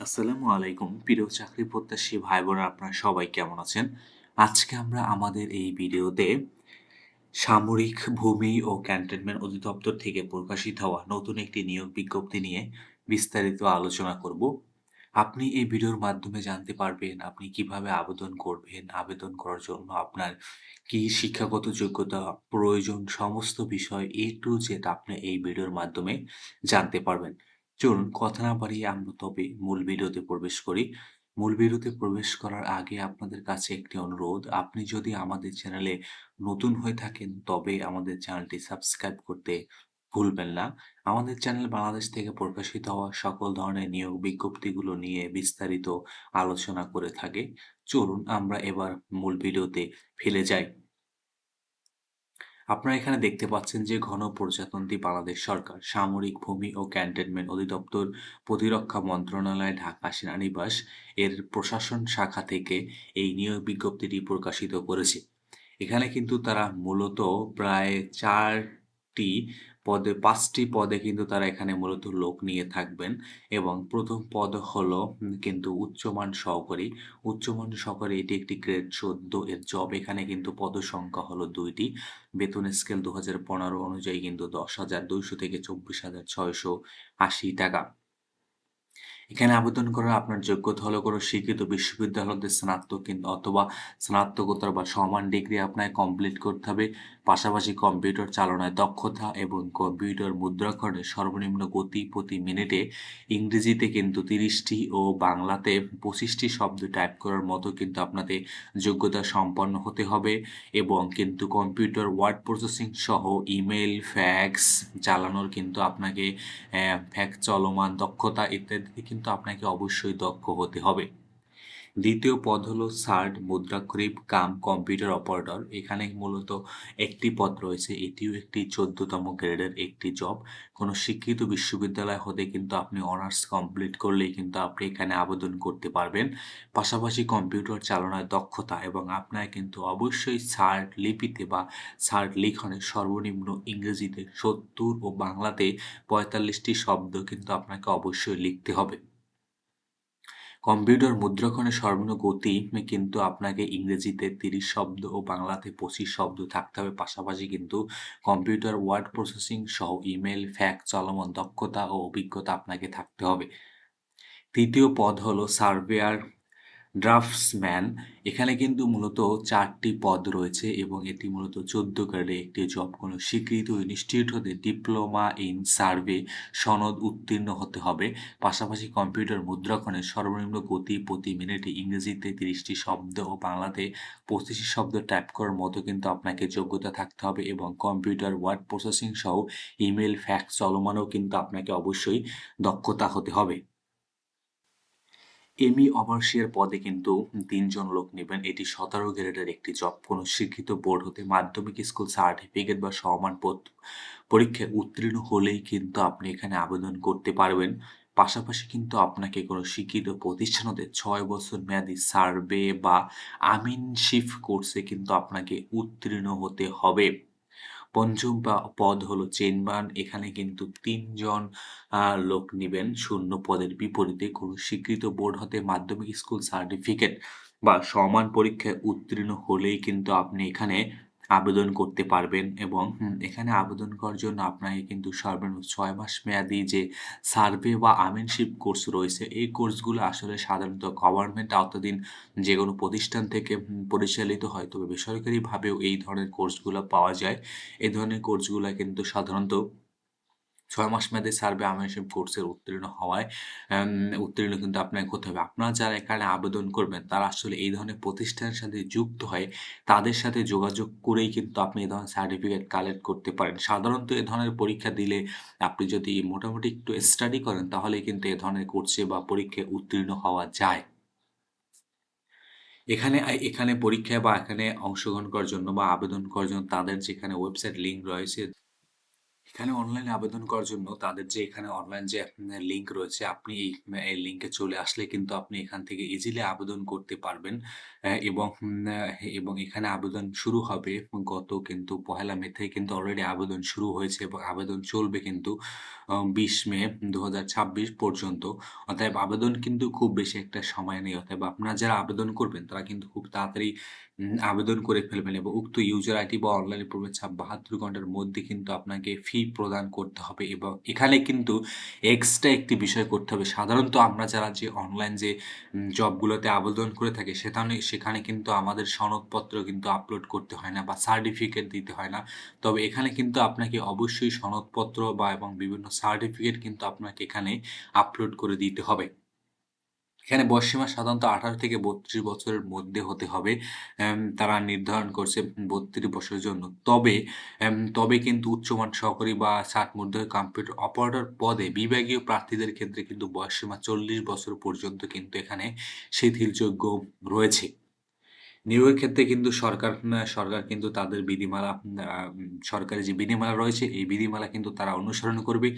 আসসালামু আলাইকুম প্রিয় চাকরি প্রত্যাশী ভাই বোনেরা আপনারা সবাই কেমন আছেন? আজকে আমরা আমাদের এই ভিডিওতে সামরিক ভূমি ও ক্যান্টনমেন্ট অধিদপ্তর থেকে প্রকাশিত হওয়া নতুন একটি নিয়োগ বিজ্ঞপ্তি নিয়ে বিস্তারিত আলোচনা করব। আপনি এই ভিডিওর মাধ্যমে জানতে পারবেন আপনি কিভাবে আবেদন করবেন, আবেদন করার জন্য আপনার কি শিক্ষাগত যোগ্যতা প্রয়োজন সমস্ত বিষয় A to Z আপনি এই ভিডিওর মাধ্যমে জানতে পারবেন। চলুন কথা না বাড়িয়ে আমরা তবে মূল ভিডিওতে প্রবেশ করি। মূল ভিডিওতে প্রবেশ করার আগে আপনাদের কাছে একটি অনুরোধ, আপনি যদি আমাদের চ্যানেলে নতুন হয়ে থাকেন তবে আমাদের চ্যানেলটি সাবস্ক্রাইব করতে ভুলবেন না। আমাদের চ্যানেল বাংলাদেশ থেকে প্রকাশিত হওয়া সকল ধরনের নিয়োগ বিজ্ঞপ্তিগুলো নিয়ে বিস্তারিত আলোচনা করে থাকে। চলুন আমরা এবার মূল ভিডিওতে ফিরে যাই। আপনারা এখানে দেখতে পাচ্ছেন যে গণপ্রজাতন্ত্রী বাংলাদেশ সরকার, সামরিক ভূমি ও ক্যান্টনমেন্ট অধিদপ্তর, প্রতিরক্ষা মন্ত্রণালয়, ঢাকা সেনানিবাস এর প্রশাসন শাখা থেকে এই নিয়োগ বিজ্ঞপ্তিটি প্রকাশিত করেছে। এখানে কিন্তু তারা মূলত প্রায় ৪টি ৫টি পদে কিন্তু তারা এখানে মূলত লোক নিয়ে থাকবেন এবং ১ম পদ হলো কিন্তু উচ্চমান সহকারী। উচ্চমান সহকারী এটি একটি গ্রেড ১৪ এর জব। এখানে কিন্তু পদসংখ্যা হলো ২ টি। বেতন স্কেল ২০১৫ অনুযায়ী কিন্তু ১০,২০০ থেকে ২৪,৬৮০ টাকা। এখানে আবেদন করার আপনার যোগ্যতা হলো কোনো স্বীকৃত বিশ্ববিদ্যালয় হতে স্নাতক অথবা স্নাতকোত্তর বা সমান ডিগ্রি আপনাকে কমপ্লিট করতে হবে। পাশাপাশি কম্পিউটার চালনায় দক্ষতা এবং কম্পিউটার মুদ্রাক্ষরে সর্বনিম্ন গতি প্রতি মিনিটে ইংরেজিতে কিন্তু ৩০টি ও বাংলাতে ২৫টি শব্দ টাইপ করার মতো কিন্তু আপনাদের যোগ্যতা সম্পন্ন হতে হবে এবং কিন্তু কম্পিউটার ওয়ার্ড প্রসেসিং সহ ইমেইল, ফ্যাক্স চালানোর কিন্তু আপনাকে চলমান দক্ষতা ইত্যাদিতে কিন্তু আপনাকে অবশ্যই দক্ষ হতে হবে। দ্বিতীয় পদ হলো সার্ড মুদ্রাক্ষরিক কাম কম্পিউটার অপারেটর। এখানে মূলত একটি পদ রয়েছে। এটিও একটি ১৪তম গ্রেডের একটি জব। কোনো শিক্ষিত বিশ্ববিদ্যালয় হতে কিন্তু আপনি অনার্স কমপ্লিট করলেই কিন্তু আপনি এখানে আবেদন করতে পারবেন। পাশাপাশি কম্পিউটার চালনায় দক্ষতা এবং আপনার কিন্তু অবশ্যই সার্ট লিপিতে বা সার্ট লিখনে সর্বনিম্ন ইংরেজিতে ৭০ ও বাংলাতে ৪৫টি শব্দ কিন্তু আপনাকে অবশ্যই লিখতে হবে। কম্পিউটার মুদ্রাক্ষণের সর্বনিম্ন গতি কিন্তু আপনাকে ইংরেজিতে ৩০ শব্দ ও বাংলাতে ২৫ শব্দ থাকতে হবে। পাশাপাশি কিন্তু কম্পিউটার ওয়ার্ড প্রসেসিং সহ ইমেইল, ফ্যাক্স চলমান দক্ষতা ও অভিজ্ঞতা আপনাকে থাকতে হবে। ৩য় পদ হলো সার্ভেয়ার ড্রাফটসম্যান। এখানে কিন্তু মূলত ৪টি পদ রয়েছে এবং এটি মূলত ১৪ গ্রেডের একটি জব। কোনো স্বীকৃত ইনস্টিটিউট হতে ডিপ্লোমা ইন সার্ভে সনদ উত্তীর্ণ হতে হবে। পাশাপাশি কম্পিউটার মুদ্রাক্ষণের সর্বনিম্ন গতি প্রতি মিনিটে ইংরেজিতে ৩০টি শব্দ ও বাংলাতে ২৫টি শব্দ টাইপ করার মতো কিন্তু আপনাকে যোগ্যতা থাকতে হবে এবং কম্পিউটার ওয়ার্ড প্রসেসিং সহ ইমেইল, ফ্যাক্স চলমানও কিন্তু আপনাকে অবশ্যই দক্ষতা হতে হবে। ওভারসিয়ার পদে কিন্তু ৩ জন লোক নিবেন। এটি ১৭ গ্রেডের একটি জব। কোনো স্বীকৃত বোর্ড হতে মাধ্যমিক স্কুল সার্টিফিকেট বা সমান পরীক্ষায় উত্তীর্ণ হলেই কিন্তু আপনি এখানে আবেদন করতে পারবেন। পাশাপাশি কিন্তু আপনাকে কোনো শিক্ষিত প্রতিষ্ঠান হতে ৬ বছর মেয়াদি সার্ভে বা আমিনশিপ কোর্সে কিন্তু আপনাকে উত্তীর্ণ হতে হবে। পঞ্চম পদ হলো চেইনম্যান। এখানে কিন্তু ৩ জন লোক নিবেন শূন্য পদের বিপরীতে কোনো স্বীকৃত বোর্ড হতে মাধ্যমিক স্কুল সার্টিফিকেট বা সমান পরীক্ষায় উত্তীর্ণ হলেই কিন্তু আপনি এখানে আবেদন করতে পারবেন এবং এখানে আবেদন করার জন্য আপনাকে কিন্তু সর্বনিম্ন ৬ মাস মেয়াদি যে সার্ভে বা আমিনশিপ কোর্স রয়েছে, এই কোর্সগুলো আসলে সাধারণত গভর্নমেন্ট আওতাধীন যেকোনো প্রতিষ্ঠান থেকে পরিচালিত হয়। তবে বেসরকারিভাবেও এই ধরনের কোর্সগুলো পাওয়া যায়। এই ধরনের কোর্সগুলা কিন্তু সাধারণত ৬ মাস মেয়াদী সার্ভে মেম্বারশিপ কোর্সের উত্তীর্ণ হওয়ায় আম উত্তীর্ণ কিন্তু আপনাকে হতে হবে। আপনারা যারা এখানে আবেদন করবেন তারা আসলে এই ধরনের প্রতিষ্ঠানের সাথে যুক্ত হয়ে তাদের সাথে যোগাযোগ করেই কিন্তু আপনি এই ধরনের সার্টিফিকেট কালেক্ট করতে পারেন। সাধারণত এ ধরনের পরীক্ষা দিলে আপনি যদি মোটামুটি একটু স্টাডি করেন তাহলেই কিন্তু এ ধরনের কোর্সে বা পরীক্ষায় উত্তীর্ণ হওয়া যায়। এখানে পরীক্ষায় বা এখানে অংশগ্রহণ করার জন্য বা আবেদন করার জন্য তাদের যেখানে ওয়েবসাইট লিঙ্ক রয়েছে এখানে অনলাইনে আবেদন করার জন্য তাদের যে এখানে অনলাইন যে লিঙ্ক রয়েছে, আপনি এই লিঙ্কে চলে আসলে কিন্তু আপনি এখান থেকে ইজিলি আবেদন করতে পারবেন। এবং এখানে আবেদন শুরু হবে গত কিন্তু ১লা মে থেকে কিন্তু অলরেডি আবেদন শুরু হয়েছে এবং আবেদন চলবে কিন্তু ২০ মে ২০২৬ পর্যন্ত। অতএব আবেদন কিন্তু খুব বেশি একটা সময় নেই। অতএব আপনারা যারা আবেদন করবেন তারা কিন্তু খুব তাড়াতাড়ি আবেদন করে ফেলবেন এবং উক্ত ইউজার আইডি বা অনলাইনে প্রবেশ ৭২ ঘন্টার মধ্যে কিন্তু আপনাকে ফি প্রদান করতে হবে এবং এখানে কিন্তু এক্সট্রা একটি বিষয় করতে হবে। সাধারণত আমরা যারা যে অনলাইন যে জবগুলোতে আবেদন করে থাকি সেখানে কিন্তু আমাদের সনদপত্র কিন্তু আপলোড করতে হয় না বা সার্টিফিকেট দিতে হয় না। তবে এখানে কিন্তু আপনাকে অবশ্যই সনদপত্র এবং বিভিন্ন সার্টিফিকেট কিন্তু আপনাকে এখানে আপলোড করে দিতে হবে। এখানে বয়সসীমা সাধারণত ১৮ থেকে ৩২ বছরের মধ্যে হতে হবে। তারা নির্ধারণ করছে ৩২ বছরের জন্য। তবে কিন্তু উচ্চমান সহকারী বা ষাটমূর্ধ্ব কম্পিউটার অপারেটর পদে বিভাগীয় প্রার্থীদের ক্ষেত্রে কিন্তু বয়সসীমা ৪০ বছর পর্যন্ত কিন্তু এখানে শিথিলযোগ্য রয়েছে। নিয়োগের ক্ষেত্রে কিন্তু সরকার কিন্তু তাদের বিধিমালা সরকারি যে বিধিমালা রয়েছে, এই বিধিমালা কিন্তু তারা অনুসরণ করবে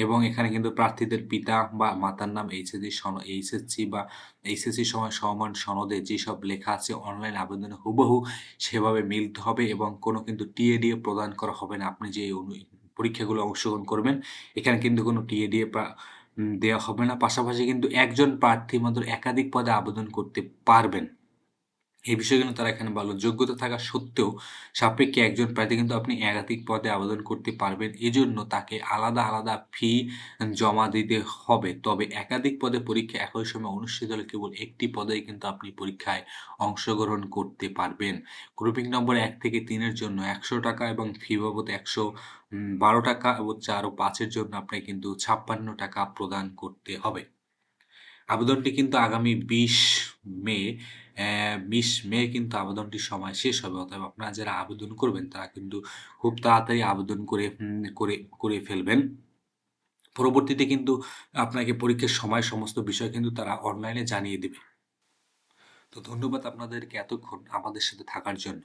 এবং এখানে কিন্তু প্রার্থীদের পিতা বা মাতার নাম এইচএসসি বা এইচএসসি সমান সনদে যেসব লেখা আছে অনলাইন আবেদনে হুবহু সেভাবে মিলতে হবে এবং কোনো কিন্তু টিএডিএ প্রদান করা হবে না। আপনি যে পরীক্ষাগুলো অংশগ্রহণ করবেন, এখানে কিন্তু কোনো টিএডিএ দেওয়া হবে না। পাশাপাশি কিন্তু একজন প্রার্থী মাত্র একাধিক পদে আবেদন করতে পারবেন। এই বিষয়গুলো তারা এখানে বলল। যোগ্যতা থাকা সত্ত্বেও সাপেক্ষে একজন প্রার্থী কিন্তু আপনি একাধিক পদে আবেদন করতে পারবেন। এজন্য তাকে আলাদা ফি জমা দিতে হবে। তবে একাধিক পদে পরীক্ষা একই সময়ে অনুষ্ঠিত হলে কেবল একটি পদেই কিন্তু আপনি পরীক্ষায় অংশগ্রহণ করতে পারবেন। গ্রুপিং নম্বর ১ থেকে ৩ এর জন্য ৳১০০ এবং ফি বাবদ ৳১১২ এবং ৪ ও ৫ এর জন্য আপনাকে কিন্তু ৳৫৬ প্রদান করতে হবে। আবেদনটি কিন্তু আগামী মে ২০ মে কিন্তু আবেদনটির সময় শেষ হবে। অতএব আপনারা যারা আবেদন করবেন তারা কিন্তু খুব তাড়াতাড়ি আবেদন করে করে ফেলবেন। পরবর্তীতে কিন্তু আপনাকে পরীক্ষার সময় সমস্ত বিষয় কিন্তু তারা অনলাইনে জানিয়ে দিবে। তো ধন্যবাদ আপনাদেরকে এতক্ষণ আমাদের সাথে থাকার জন্য।